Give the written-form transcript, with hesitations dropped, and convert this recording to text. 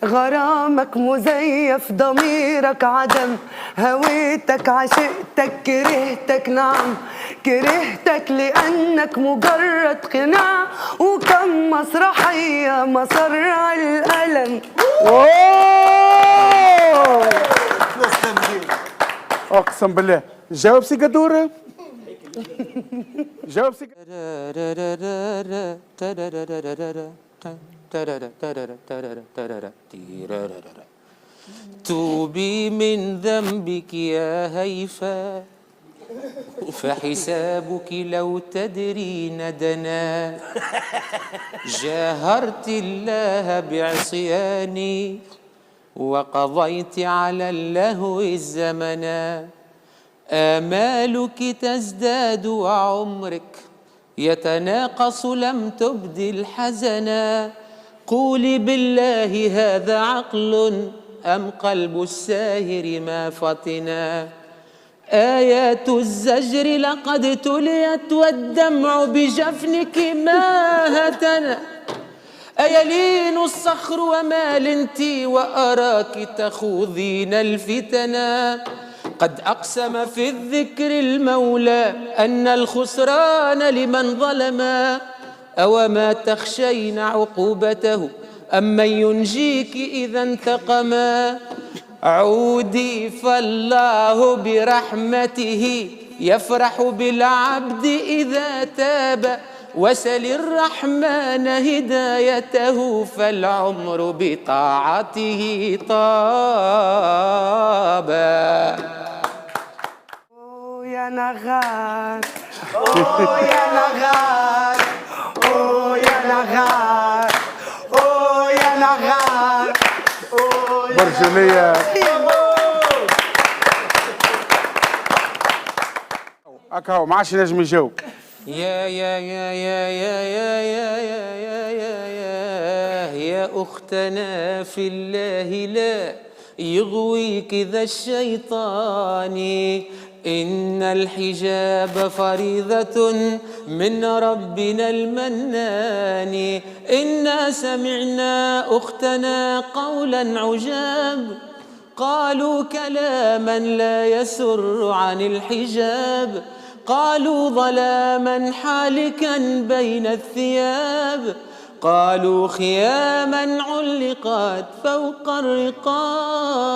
غرامك مزيف ضميرك عدم، هويتك عشقتك كرهتك، نعم كرهتك لأنك مجرد قناع، وكم مسرحية مسرع الألم. اقسم بالله جاوب سي قدوره. جاوب سي توبي من ذنبك يا هيفا، فحسابك لو تدرين دنا. جاهرت الله بعصياني وقضيت على اللهو الزمنا. آمالك تزداد وعمرك يتناقص لم تبد الحزنا. قولي بالله هذا عقل أم قلب الساهر ما فطنا. آيات الزجر لقد تليت والدمع بجفنك ما هتنا. أيلين الصخر وما لنت وأراك تخوضين الفتنا. قد أقسم في الذكر المولى أن الخسران لمن ظلما. أوما تخشين عقوبته أم من ينجيك إذا انتقما. عودي فالله برحمته يفرح بالعبد إذا تاب. وسل الرحمن هدايته فالعمر بطاعته طابا. يا نغار أوه يا نغار، أوه يا نغار، أوه يا نغار، برجوليه. اكاو ما عادش نجم يجاوب. يا يا يا يا يا يا يا يا يا يا يا يا أختنا في الله لا يغويك ذا الشيطان. إن الحجاب فريضة من ربنا المنان. إنا سمعنا أختنا قولا عجاب، قالوا كلاما لا يسر عن الحجاب. قالوا ظلاما حالكا بين الثياب. قالوا خياما علقت فوق الرقاب.